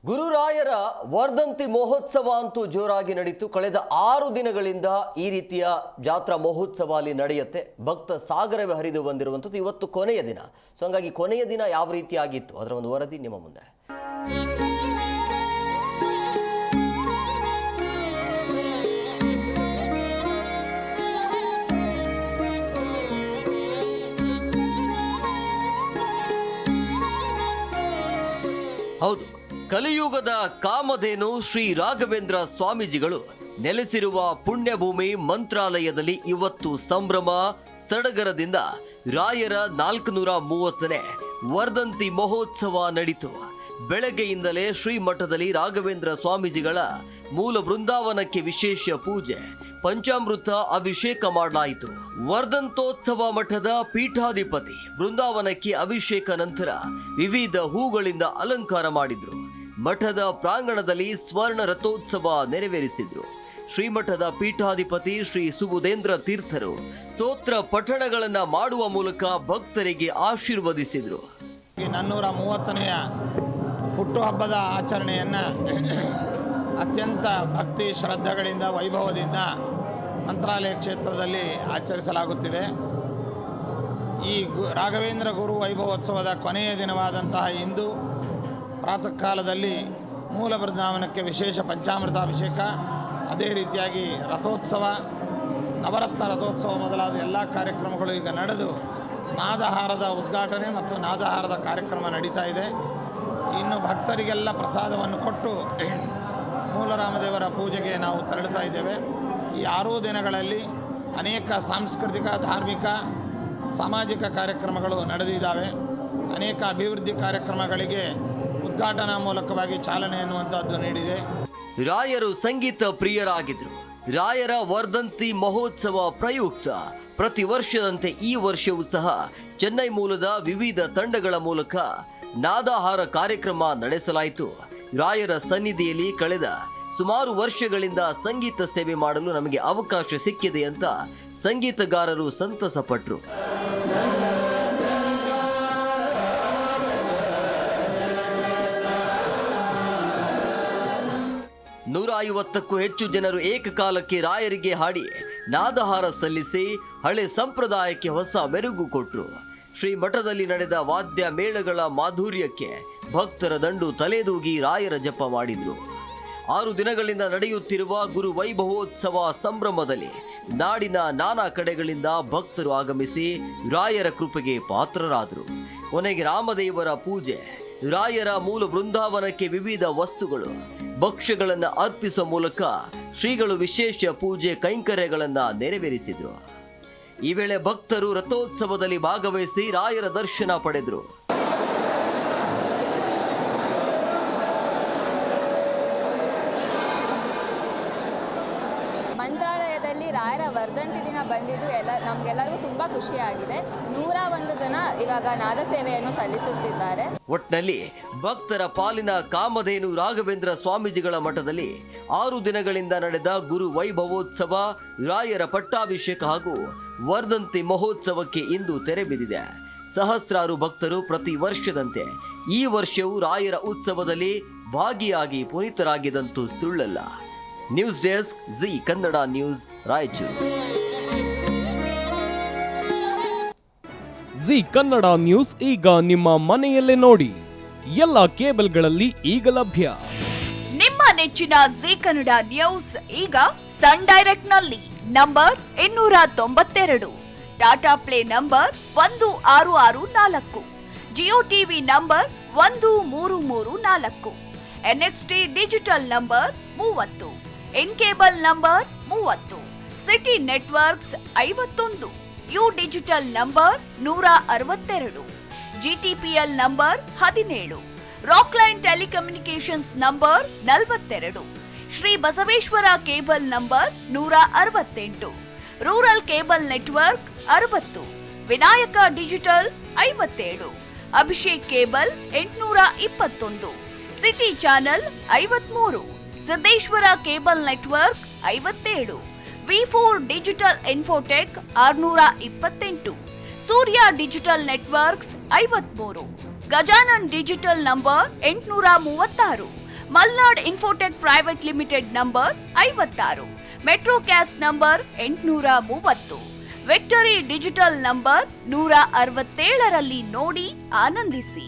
ಗುರುರಾಯರ ವರ್ಧಂತಿ ಮಹೋತ್ಸವ ಅಂತೂ ಜೋರಾಗಿ ನಡೀತು. ಕಳೆದ 6 ದಿನಗಳಿಂದ ಈ ರೀತಿಯ ಜಾತ್ರಾ ಮಹೋತ್ಸವ ಅಲ್ಲಿ ನಡೆಯುತ್ತೆ. ಭಕ್ತ ಸಾಗರವೇ ಹರಿದು ಬಂದಿರುವಂಥದ್ದು. ಇವತ್ತು ಕೊನೆಯ ದಿನ. ಸೊ ಹಾಗಾಗಿ ಕೊನೆಯ ದಿನ ಯಾವ ರೀತಿಯಾಗಿತ್ತು ಅದರ ಒಂದು ವರದಿ ನಿಮ್ಮ ಮುಂದೆ. ಹೌದು, ಕಲಿಯುಗದ ಕಾಮಧೇನು ಶ್ರೀ ರಾಘವೇಂದ್ರ ಸ್ವಾಮೀಜಿಗಳು ನೆಲೆಸಿರುವ ಪುಣ್ಯಭೂಮಿ ಮಂತ್ರಾಲಯದಲ್ಲಿ ಇವತ್ತು ಸಂಭ್ರಮ ಸಡಗರದಿಂದ ರಾಯರ 430ನೇ ವರ್ಧಂತಿ ಮಹೋತ್ಸವ ನಡೀತು. ಬೆಳಗ್ಗೆಯಿಂದಲೇ ಶ್ರೀಮಠದಲ್ಲಿ ರಾಘವೇಂದ್ರ ಸ್ವಾಮೀಜಿಗಳ ಮೂಲ ಬೃಂದಾವನಕ್ಕೆ ವಿಶೇಷ ಪೂಜೆ, ಪಂಚಾಮೃತ ಅಭಿಷೇಕ ಮಾಡಲಾಯಿತು. ವರ್ಧಂತೋತ್ಸವ ಮಠದ ಪೀಠಾಧಿಪತಿ ಬೃಂದಾವನಕ್ಕೆ ಅಭಿಷೇಕ ನಂತರ ವಿವಿಧ ಹೂಗಳಿಂದ ಅಲಂಕಾರ ಮಾಡಿದ್ರು. ಮಠದ ಪ್ರಾಂಗಣದಲ್ಲಿ ಸ್ವರ್ಣ ರಥೋತ್ಸವ ನೆರವೇರಿಸಿದ್ರು. ಶ್ರೀಮಠದ ಪೀಠಾಧಿಪತಿ ಶ್ರೀ ಸುಬುಧೇಂದ್ರ ತೀರ್ಥರು ಸ್ತೋತ್ರ ಪಠಣಗಳನ್ನ ಮಾಡುವ ಮೂಲಕ ಭಕ್ತರಿಗೆ ಆಶೀರ್ವದಿಸಿದ್ರು. 430ನೆಯ ಹುಟ್ಟುಹಬ್ಬದ ಆಚರಣೆಯನ್ನ ಅತ್ಯಂತ ಭಕ್ತಿ ಶ್ರದ್ಧೆಗಳಿಂದ ವೈಭವದಿಂದ ಮಂತ್ರಾಲಯ ಕ್ಷೇತ್ರದಲ್ಲಿ ಆಚರಿಸಲಾಗುತ್ತಿದೆ. ಈ ರಾಘವೇಂದ್ರ ಗುರು ವೈಭವೋತ್ಸವದ ಕೊನೆಯ ದಿನವಾದಂತಹ ಇಂದು ಪ್ರಾತಃ ಕಾಲದಲ್ಲಿ ಮೂಲ ಬೃಂದಾವನಕ್ಕೆ ವಿಶೇಷ ಪಂಚಾಮೃತಾಭಿಷೇಕ, ಅದೇ ರೀತಿಯಾಗಿ ರಥೋತ್ಸವ, ನವರತ್ನ ರಥೋತ್ಸವ ಮೊದಲಾದ ಎಲ್ಲ ಕಾರ್ಯಕ್ರಮಗಳು ಈಗ ನಡೆದು ನಾದಹಾರದ ಉದ್ಘಾಟನೆ ಮತ್ತು ನಾದಹಾರದ ಕಾರ್ಯಕ್ರಮ ನಡೀತಾ ಇದೆ. ಇನ್ನು ಭಕ್ತರಿಗೆಲ್ಲ ಪ್ರಸಾದವನ್ನು ಕೊಟ್ಟು ಮೂಲರಾಮದೇವರ ಪೂಜೆಗೆ ನಾವು ತೆರಳುತ್ತಾ ಇದ್ದೇವೆ. ಈ 6 ದಿನಗಳಲ್ಲಿ ಅನೇಕ ಸಾಂಸ್ಕೃತಿಕ, ಧಾರ್ಮಿಕ, ಸಾಮಾಜಿಕ ಕಾರ್ಯಕ್ರಮಗಳು ನಡೆದಿದ್ದಾವೆ. ಅನೇಕ ಅಭಿವೃದ್ಧಿ ಕಾರ್ಯಕ್ರಮಗಳಿಗೆ ಉದ್ಘಾಟನಾ ಮೂಲಕವಾಗಿ ಚಾಲನೆ ಎನ್ನುವಂಥದ್ದು ನೀಡಿದೆ. ರಾಯರು ಸಂಗೀತ ಪ್ರಿಯರಾಗಿದ್ರು. ರಾಯರ ವರ್ಧಂತಿ ಮಹೋತ್ಸವ ಪ್ರಯುಕ್ತ ಪ್ರತಿ ವರ್ಷದಂತೆ ಈ ವರ್ಷವೂ ಸಹ ಚೆನ್ನೈ ಮೂಲದ ವಿವಿಧ ತಂಡಗಳ ಮೂಲಕ ನಾದಹಾರ ಕಾರ್ಯಕ್ರಮ ನಡೆಸಲಾಯಿತು. ರಾಯರ ಸನ್ನಿಧಿಯಲ್ಲಿ ಕಳೆದ ಸುಮಾರು ವರ್ಷಗಳಿಂದ ಸಂಗೀತ ಸೇವೆ ಮಾಡಲು ನಮಗೆ ಅವಕಾಶ ಸಿಕ್ಕಿದೆ ಅಂತ ಸಂಗೀತಗಾರರು ಸಂತಸಪಟ್ಟರು. 150ಕ್ಕೂ ಹೆಚ್ಚು ಜನರು ಏಕಕಾಲಕ್ಕೆ ರಾಯರಿಗೆ ಹಾಡಿ ನಾದಹಾರ ಸಲ್ಲಿಸಿ ಹಳೆ ಸಂಪ್ರದಾಯಕ್ಕೆ ಹೊಸ ಮೆರುಗು ಕೊಟ್ಟರು. ಶ್ರೀ ಮಠದಲ್ಲಿ ನಡೆದ ವಾದ್ಯ ಮೇಳಗಳ ಮಾಧುರ್ಯಕ್ಕೆ ಭಕ್ತರ ದಂಡು ತಲೆದೂಗಿ ರಾಯರ ಜಪ ಮಾಡಿದ್ರು. 6 ದಿನಗಳಿಂದ ನಡೆಯುತ್ತಿರುವ ಗುರು ವೈಭವೋತ್ಸವ ಸಂಭ್ರಮದಲ್ಲಿ ನಾಡಿನ ನಾನಾ ಕಡೆಗಳಿಂದ ಭಕ್ತರು ಆಗಮಿಸಿ ರಾಯರ ಕೃಪೆಗೆ ಪಾತ್ರರಾದರು. ಕೊನೆಗೆ ರಾಮದೇವರ ಪೂಜೆ, ರಾಯರ ಮೂಲ ಬೃಂದಾವನಕ್ಕೆ ವಿವಿಧ ವಸ್ತುಗಳು, ಭಕ್ಷ್ಯಗಳನ್ನು ಅರ್ಪಿಸುವ ಮೂಲಕ ಶ್ರೀಗಳು ವಿಶೇಷ ಪೂಜೆ ಕೈಂಕರ್ಯಗಳನ್ನು ನೆರವೇರಿಸಿದರು. ಈ ವೇಳೆ ಭಕ್ತರು ರಥೋತ್ಸವದಲ್ಲಿ ಭಾಗವಹಿಸಿ ರಾಯರ ದರ್ಶನ ಪಡೆದರು. ಮಂತ್ರಾಲಯದಲ್ಲಿ ರಾಯರ ವರ್ಧಂತಿ ದಿನ ಬಂದಿದ್ದು ನಮ್ಗೆಲ್ಲರಿಗೂ ತುಂಬಾ ಖುಷಿಯಾಗಿದೆ. 101 ಜನ ಇವಾಗ ನಾದ ಸೇವೆಯನ್ನು ಸಲ್ಲಿಸುತ್ತಿದ್ದಾರೆ. ಒಟ್ನಲ್ಲಿ ಭಕ್ತರ ಪಾಲಿನ ಕಾಮಧೇನು ರಾಘವೇಂದ್ರ ಸ್ವಾಮೀಜಿಗಳ ಮಠದಲ್ಲಿ 6 ದಿನಗಳಿಂದ ನಡೆದ ಗುರು ವೈಭವೋತ್ಸವ, ರಾಯರ ಪಟ್ಟಾಭಿಷೇಕ ಹಾಗೂ ವರ್ಧಂತಿ ಮಹೋತ್ಸವಕ್ಕೆ ಇಂದು ತೆರೆ ಬಿದ್ದಿದೆ. ಸಹಸ್ರಾರು ಭಕ್ತರು ಪ್ರತಿ ವರ್ಷದಂತೆ ಈ ವರ್ಷವೂ ರಾಯರ ಉತ್ಸವದಲ್ಲಿ ಭಾಗಿಯಾಗಿ ಪುನೀತರಾಗಿದಂತೂ ಸುಳ್ಳಲ್ಲ. News desk, G Kannada news, Raichur. G Kannada news ಈಗ ನಿಮ್ಮ ಮನೆಯಲ್ಲೇ ನೋಡಿ. ಎಲ್ಲ ಕೇಬಲ್ಗಳಲ್ಲಿ ಈಗ ಲಭ್ಯ. ನಿಮ್ಮ ನೆಚ್ಚಿನ ಜಿ ಕನ್ನಡ ನ್ಯೂಸ್ ಈಗ ಸನ್ ಡೈರೆಕ್ಟ್ ನಲ್ಲಿ number 292, Tata play number 1664, Jio TV number 1334, NXT digital number 30, in cable number 30, city networks 51, U digital number 162, GTPL number 17, Rockline telecommunications number 42, Shri Basaveshwara cable number 168, rural cable network 60, Vinayaka digital 57, Abhishek cable 821, city channel 53, Siddeshwara cable network 57, V4 digital Infotech 628, Surya digital networks 53, Gajanan digital number 836, Malnad infotech private limited number 56, Metrocast number 830, victory digital number 167ರಲ್ಲಿ ನೋಡಿ ಆನಂದಿಸಿ.